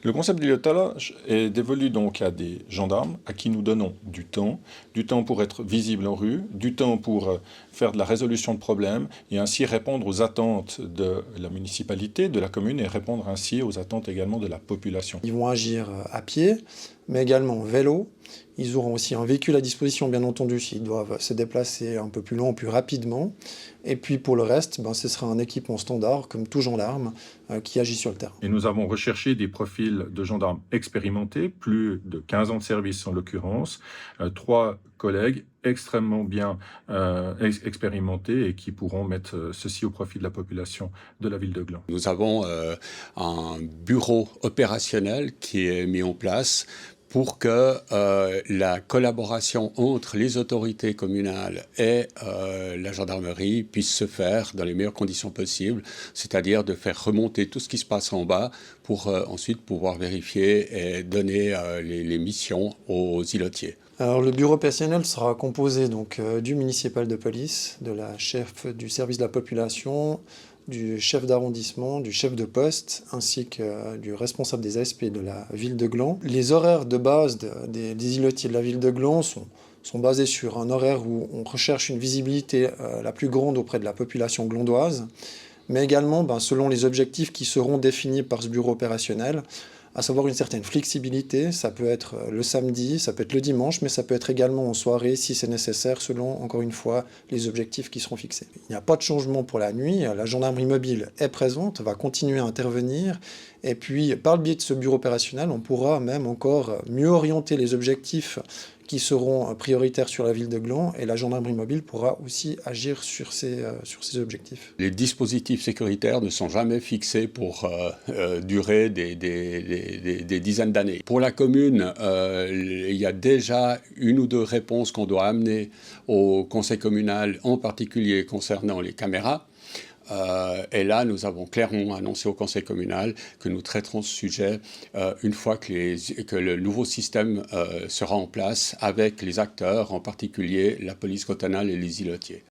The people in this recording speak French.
Le concept du pilotage est dévolu donc à des gendarmes à qui nous donnons du temps pour être visible en rue, du temps pour faire de la résolution de problèmes et ainsi répondre aux attentes de la municipalité, de la commune et répondre ainsi aux attentes également de la population. Ils vont agir à pied, mais également en vélo. Ils auront aussi un véhicule à disposition, bien entendu, s'ils doivent se déplacer un peu plus loin ou plus rapidement. Et puis pour le reste, ce sera un équipement standard, comme tout gendarme, qui agit sur le terrain. Et nous avons recherché des profils de gendarmes expérimentés, plus de 15 ans de service en l'occurrence, 3 collègues extrêmement bien expérimentés et qui pourront mettre ceci au profit de la population de la ville de Gland. Nous avons un bureau opérationnel qui est mis en place pour que la collaboration entre les autorités communales et la gendarmerie puisse se faire dans les meilleures conditions possibles, c'est-à-dire de faire remonter tout ce qui se passe en bas pour ensuite pouvoir vérifier et donner les missions aux îlotiers. Alors, le bureau opérationnel sera composé donc, du municipal de police, de la chef du service de la population, du chef d'arrondissement, du chef de poste, ainsi que du responsable des ASP de la ville de Gland. Les horaires de base des îlotiers de la ville de Gland sont basés sur un horaire où on recherche une visibilité la plus grande auprès de la population glandoise, mais également selon les objectifs qui seront définis par ce bureau opérationnel, à savoir une certaine flexibilité. Ça peut être le samedi, ça peut être le dimanche, mais ça peut être également en soirée si c'est nécessaire, selon, encore une fois, les objectifs qui seront fixés. Il n'y a pas de changement pour la nuit, la gendarmerie mobile est présente, va continuer à intervenir, et puis par le biais de ce bureau opérationnel, on pourra même encore mieux orienter les objectifs qui seront prioritaires sur la ville de Gland, et la gendarmerie mobile pourra aussi agir sur ces objectifs. Les dispositifs sécuritaires ne sont jamais fixés pour durer des dizaines d'années. Pour la commune, il y a déjà une ou deux réponses qu'on doit amener au conseil communal, en particulier concernant les caméras. Et là, nous avons clairement annoncé au conseil communal que nous traiterons ce sujet une fois que le nouveau système sera en place avec les acteurs, en particulier la police cantonale et les îlotiers.